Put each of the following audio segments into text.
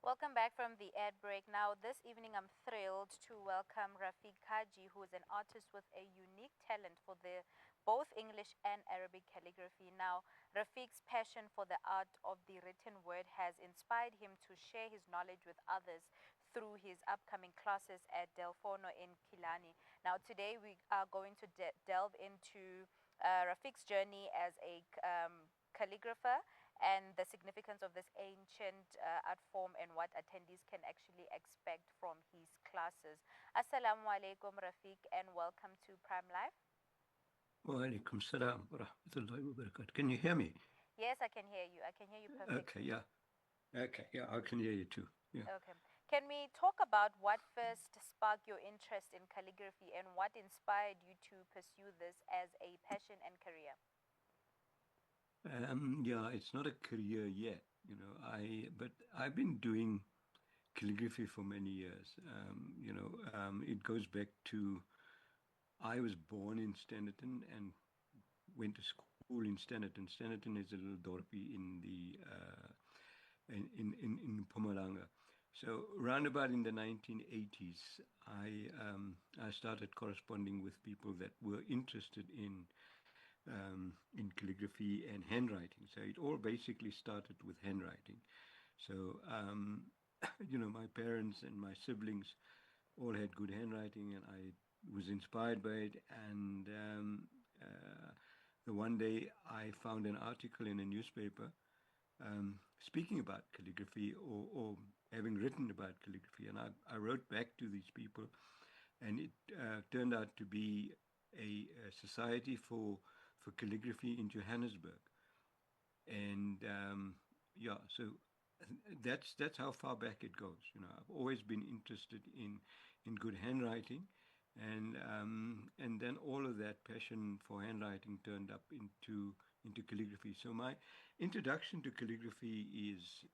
Welcome back from the ad break. Now, this evening, I'm thrilled to welcome Rafique Cajee, who is an artist with a unique talent for the both English and Arabic calligraphy. Now, Rafique's passion for the art of the written word has inspired him to share his knowledge with others through his upcoming classes at Del Forno in Kilani. Now, today we are going to delve into Rafique's journey as a calligrapher and the significance of this ancient art form and what attendees can actually expect from his classes. Assalamu alaikum, Rafique, and welcome to Prime Life. Wa alaikum salam wa rahmatullahi wa barakatuh. Can you hear me? Yes, I can hear you. I can hear you perfectly. Okay, yeah. Okay, yeah, I can hear you too. Yeah. Okay. Can we talk about what first sparked your interest in calligraphy and what inspired you to pursue this as a passion and career? Yeah, it's not a career yet, but I've been doing calligraphy for many years. It goes back to I was born in Standerton and went to school in Standerton. Standerton is a little dorpy in the in Mpumalanga. So round about in the 1980s, I started corresponding with people that were interested in calligraphy and handwriting. So it all basically started with handwriting. So my parents and my siblings all had good handwriting, and I was inspired by it. And the one day I found an article in a newspaper speaking about calligraphy or having written about calligraphy. And I wrote back to these people, and it turned out to be a society for calligraphy in Johannesburg. And yeah, so that's how far back it goes. I've always been interested in good handwriting, and then all of that passion for handwriting turned up into calligraphy. So my introduction to calligraphy is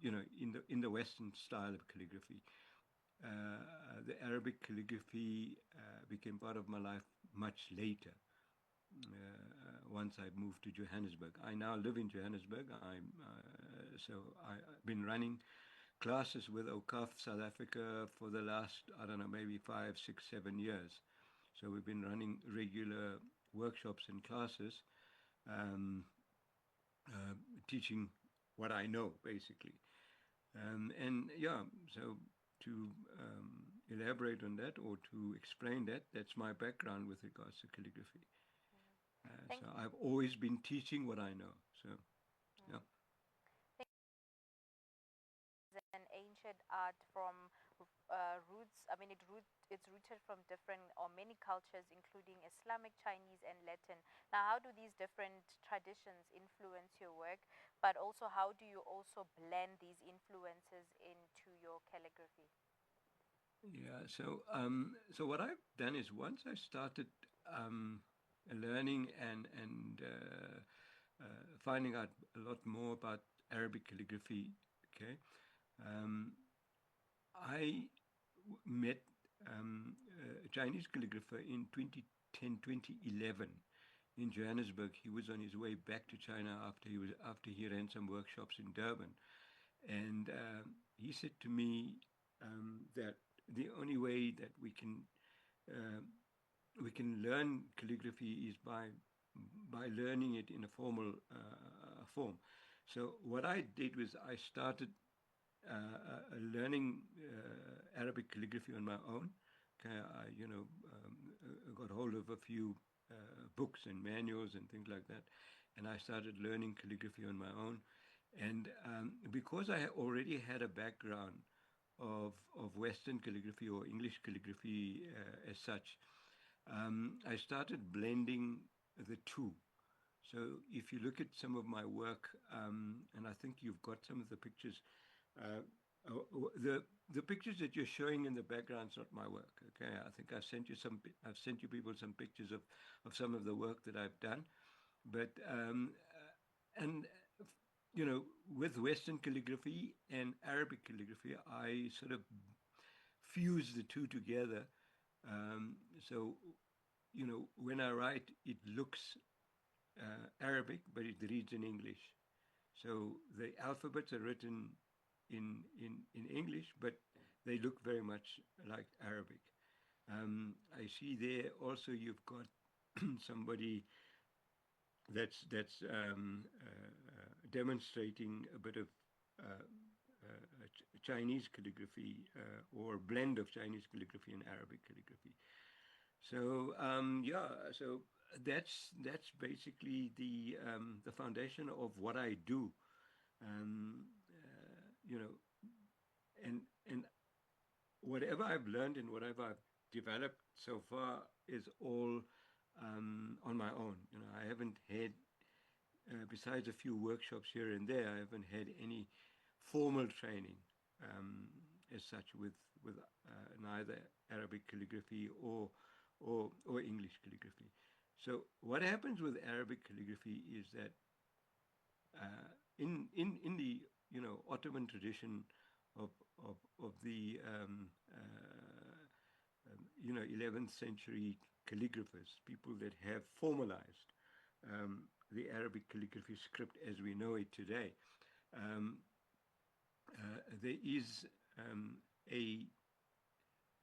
in the Western style of calligraphy. The Arabic calligraphy became part of my life much later. Once I moved to Johannesburg, I now live in Johannesburg. I've been running classes with OCAF South Africa for the last, I don't know, maybe 5, 6, 7 years. So we've been running regular workshops and classes, um, teaching what I know, basically. And yeah, so to elaborate on that or to explain that, that's my background with regards to calligraphy. Thank So I've always been teaching what I know. So, yeah. an ancient art from roots. I mean, it's rooted from different or many cultures, including Islamic, Chinese, and Latin. Now, how do these different traditions influence your work? But also, how do you also blend these influences into your calligraphy? Yeah. So what I've done is once I started learning and finding out a lot more about Arabic calligraphy, okay, um, I met a Chinese calligrapher in 2010, 2011 in Johannesburg. He was on his way back to China after he ran some workshops in Durban, and he said to me that the only way that um we can learn calligraphy is by learning it in a formal form. So what I did was I started learning Arabic calligraphy on my own. Okay, I got hold of a few books and manuals and things like that, and I started learning calligraphy on my own. And because I already had a background of Western calligraphy or English calligraphy as such, I started blending the two. So if you look at some of my work, and I think you've got some of the pictures, uh, the pictures that you're showing in the background is not my work. Okay, I think I've sent you people some pictures of some of the work that I've done, but and with Western calligraphy and Arabic calligraphy, I sort of fuse the two together. So when I write, it looks Arabic, but it reads in English. So the alphabets are written in English, but they look very much like Arabic. I see there also you've got somebody that's demonstrating a bit of Chinese calligraphy or a blend of Chinese calligraphy and Arabic calligraphy. So yeah, so that's basically the foundation of what I do. You know, and whatever I've learned and whatever I've developed so far is all on my own. You know, I haven't had, besides a few workshops here and there, I haven't had any formal training as such with neither Arabic calligraphy or English calligraphy. So what happens with Arabic calligraphy is that in the Ottoman tradition of of the 11th century calligraphers, people that have formalized the Arabic calligraphy script as we know it today. Um, there is a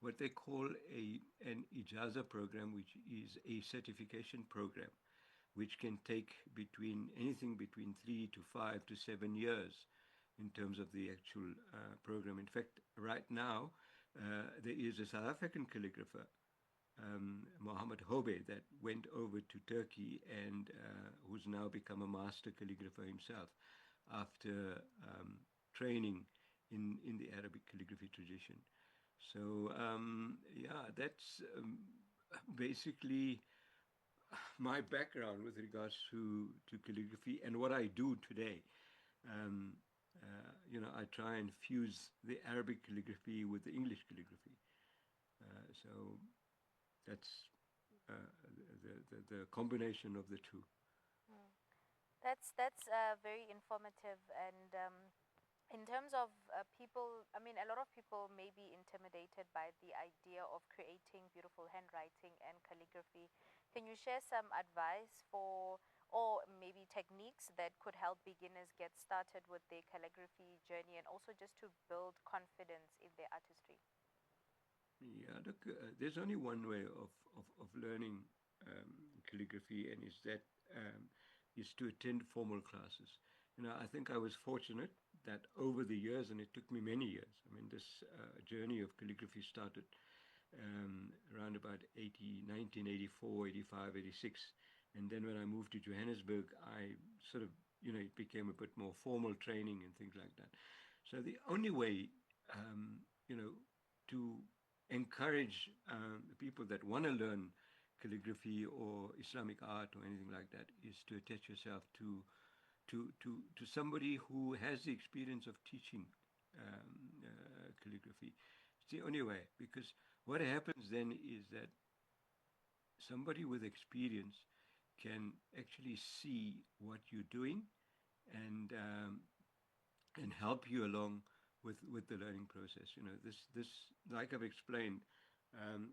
what they call an ijaza program, which is a certification program, which can take between anything between 3 to 5 to 7 years in terms of the actual program. In fact, right now, there is a South African calligrapher, Mohammed Hobe, that went over to Turkey and who's now become a master calligrapher himself after training in the Arabic calligraphy tradition. So, yeah, that's basically my background with regards to calligraphy and what I do today. Um, I try and fuse the Arabic calligraphy with the English calligraphy. So that's the combination of the two. Mm. That's very informative. And in terms of people, I mean, a lot of people may be intimidated by the idea of creating beautiful handwriting and calligraphy. Can you share some advice for, or maybe techniques that could help beginners get started with their calligraphy journey and also just to build confidence in their artistry? Yeah, look, there's only one way of learning calligraphy, and is to attend formal classes. I think I was fortunate that over the years, and it took me many years. I mean, this journey of calligraphy started around about 1984, 85, 86. And then when I moved to Johannesburg, I sort of, it became a bit more formal training and things like that. So the only way, um, you know, to encourage the people that want to learn calligraphy or Islamic art or anything like that is to attach yourself to somebody who has the experience of teaching calligraphy. It's the only way, because what happens then is that somebody with experience can actually see what you're doing and help you along with the learning process. This like I've explained,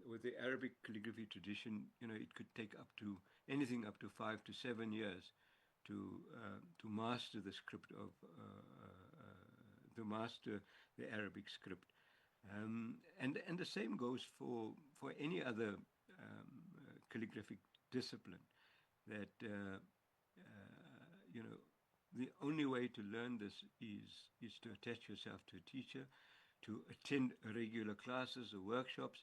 with the Arabic calligraphy tradition, it could take up to anything up to 5 to 7 years to master the script of to master the Arabic script. And the same goes for any other calligraphic discipline. That you know the only way to learn this is to attach yourself to a teacher, to attend regular classes or workshops,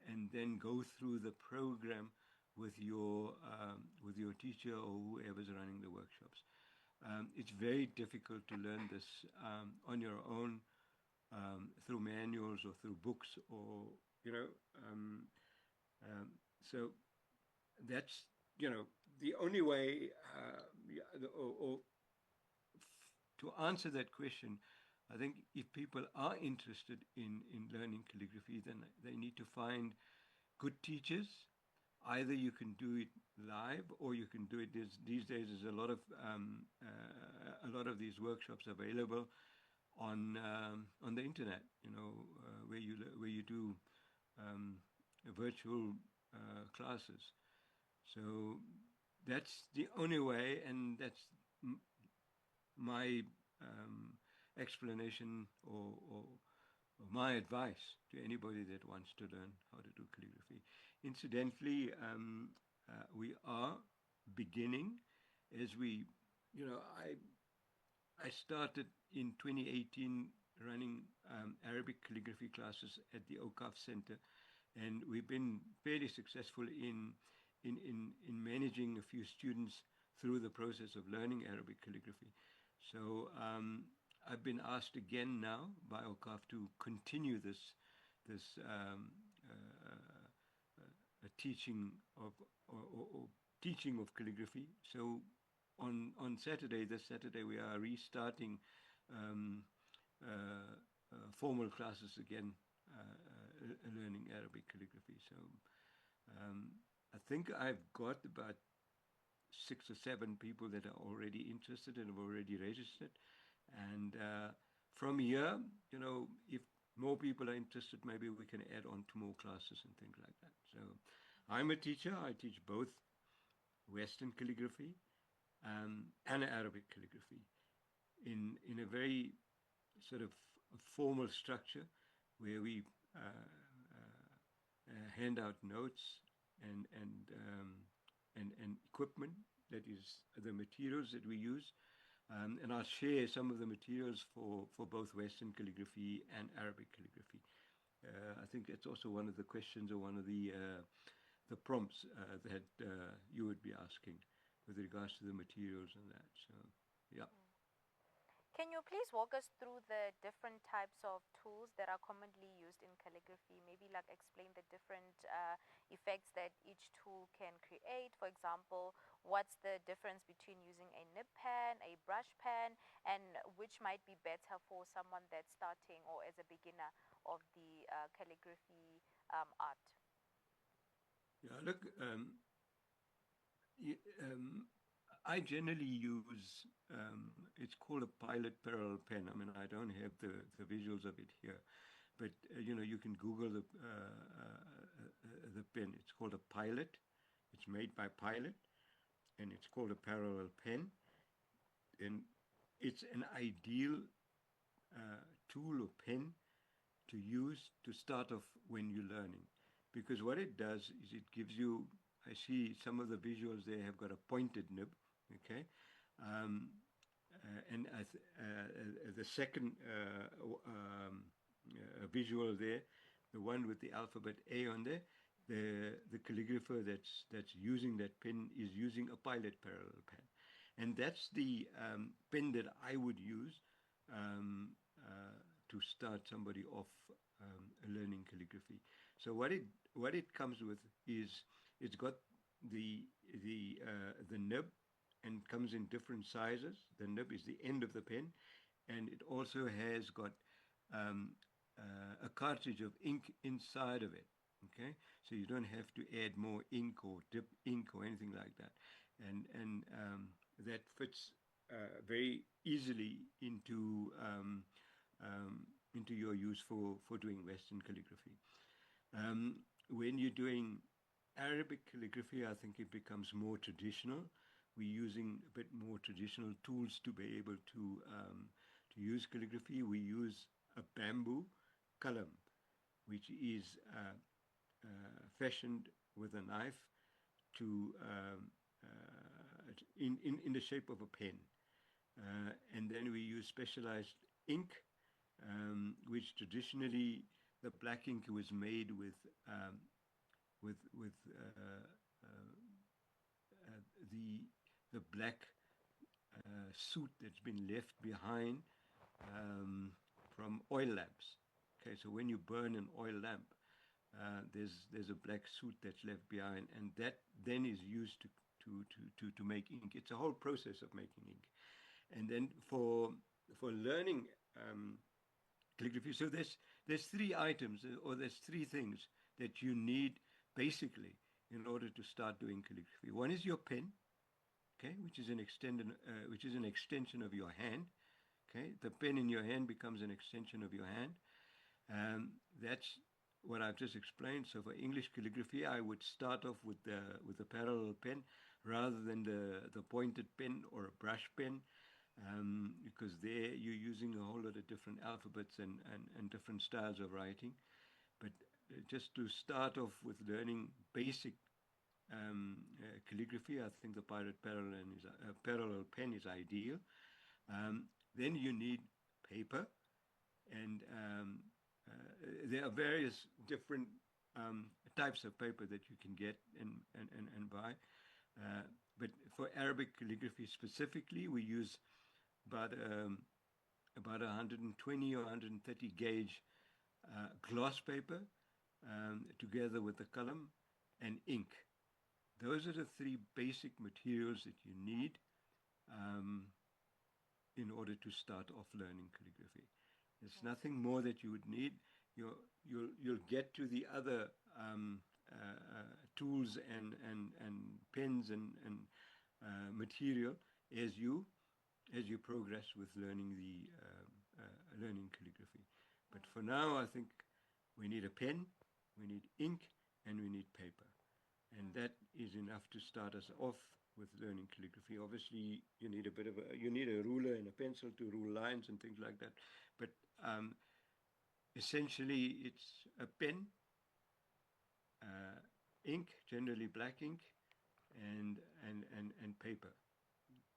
and then go through the program with your teacher or whoever's running the workshops. It's very difficult to learn this on your own, through manuals or through books, or you know um, um, so that's the only way, yeah, or to answer that question. I think if people are interested in learning calligraphy, then they need to find good teachers. Either you can do it live, or you can do it. These days, there's a lot of these workshops available on the internet. Where you do um, virtual classes. So that's the only way, and that's my explanation or my advice to anybody that wants to learn how to do calligraphy. Incidentally, we are beginning as we, you know, I started in 2018 running Arabic calligraphy classes at the OCAF Center, and we've been fairly successful in managing a few students through the process of learning Arabic calligraphy. So I've been asked again now by OCAF to continue this teaching of or teaching of calligraphy. So on Saturday, this Saturday, we are restarting um, formal classes again, learning Arabic calligraphy. So um, I think I've got about 6 or 7 people that are already interested and have already registered. And from here, you know, if more people are interested, maybe we can add on to more classes and things like that. So I'm a teacher. I teach both Western calligraphy and Arabic calligraphy in a very sort of formal structure where we hand out notes and and, um, and equipment, that is the materials that we use. And I'll share some of the materials for both Western calligraphy and Arabic calligraphy. I think that's also one of the questions or one of the prompts that you would be asking with regards to the materials and that. So, yeah. Can you please walk us through the different types of tools that are commonly used in calligraphy? Maybe like explain the different effects that each tool can create. For example, what's the difference between using a nib pen, a brush pen, and which might be better for someone that's starting or as a beginner of the calligraphy art? Yeah, look, I generally use, it's called a pilot parallel pen. I mean, I don't have the visuals of it here, but you know, you can Google the pen. It's called a pilot. It's made by Pilot, and it's called a parallel pen. And it's an ideal tool or pen to use to start off when you're learning, because what it does is it gives you, I see some of the visuals there have got a pointed nib, okay, um, and the second visual there, the one with the alphabet A on there, the calligrapher that's using that pen is using a Pilot parallel pen, and that's the pen that I would use um, to start somebody off learning calligraphy. So what it comes with is it's got the nib, and comes in different sizes. The nib is the end of the pen, and it also has got um, a cartridge of ink inside of it. Okay, so you don't have to add more ink or dip ink or anything like that, and that fits very easily into your use for doing Western calligraphy. Um, when you're doing Arabic calligraphy, I think it becomes more traditional. We're using a bit more traditional tools to be able to use calligraphy. We use a bamboo kalam, which is fashioned with a knife to in the shape of a pen, and then we use specialized ink, which traditionally the black ink was made with the black soot that's been left behind from oil lamps. Okay, so when you burn an oil lamp, there's a black soot that's left behind, and that then is used to make ink. It's a whole process of making ink, and then for learning calligraphy. So there's 3 items, or there's 3 things that you need basically in order to start doing calligraphy. One is your pen, okay, which is an extension of your hand. Okay, the pen in your hand becomes an extension of your hand. That's what I've just explained. So for English calligraphy, I would start off with the parallel pen rather than the pointed pen or a brush pen. because there you're using a whole lot of different alphabets and different styles of writing. But just to start off with learning basic calligraphy, I think the parallel pen is ideal. Um, then you need paper, and there are various different types of paper that you can get and buy. Uh, but for Arabic calligraphy specifically, we use about about 120 or 130 gauge gloss paper together with the column and ink. Those are the three basic materials that you need um, in order to start off learning calligraphy. There's nothing more that you would need. You'll get to the other tools and pens and material as you progress with learning calligraphy. But for now, I think we need a pen, we need ink, and we need paper, and that is enough to start us off with learning calligraphy. Obviously, you need a ruler and a pencil to rule lines and things like that. But essentially, it's a pen, ink, generally black ink, and paper.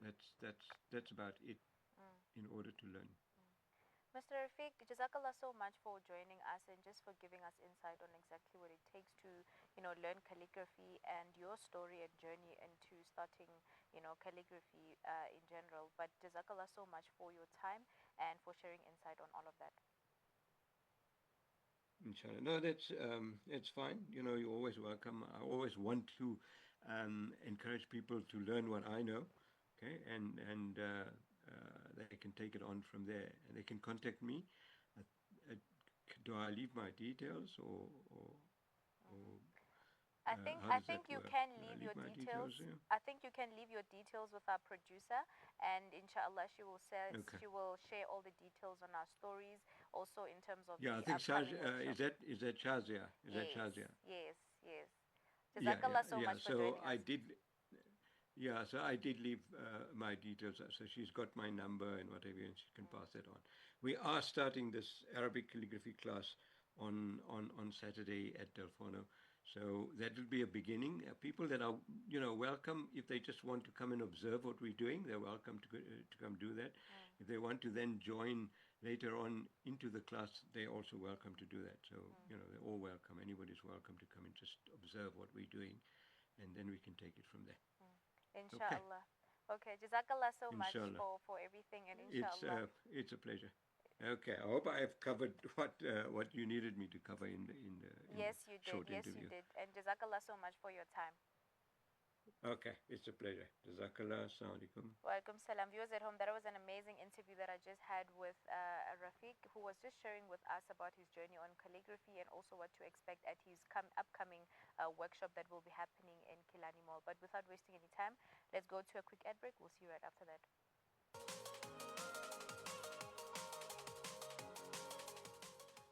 That's about it in order to learn. Mr. Rafique, Jazakallah so much for joining us and just for giving us insight on exactly what it takes to, learn calligraphy and your story and journey into starting, calligraphy in general. But Jazakallah so much for your time and for sharing insight on all of that. Inshallah. No, that's fine. You're always welcome. I always want to encourage people to learn what I know, okay, and they can take it on from there, and they can contact me. Uh, uh, do I leave my details, or I think how I does that think you work? can Do I leave leave your my details. details there? I think you can leave your details with our producer, and inshallah, Okay. she will share all the details on our stories, also in terms of Yeah, I the think upcoming workshop. is that Shazia? Is that Yes, Shazia? yes, yes. Yeah, yeah, Jazakallah so yeah. much for So joining I us. did. Yeah, so I did leave my details. So she's got my number and whatever, and she can pass that on. We are starting this Arabic calligraphy class on Saturday at Delfono. So that will be a beginning. People that are, welcome, if they just want to come and observe what we're doing, they're welcome to come do that. If they want to then join later on into the class, they're also welcome to do that. So, they're all welcome. Anybody's welcome to come and just observe what we're doing, and then we can take it from there. Okay, Inshallah. Okay, Jazakallah so much inshallah. for everything, and It's inshallah. uh, it's a pleasure. Okay, I hope I have covered what you needed me to cover in the Yes, you did. short Yes, you interview. did. And Jazakallah so much for your time. Okay, it's a pleasure. Jazakallah. Assalamu alaikum. Welcome salam. Viewers at home, that was an amazing interview that I just had with Rafique, who was just sharing with us about his journey on calligraphy and also what to expect at his upcoming workshop that will be happening in Kilani Mall. But without wasting any time, let's go to a quick ad break. We'll see you right after that.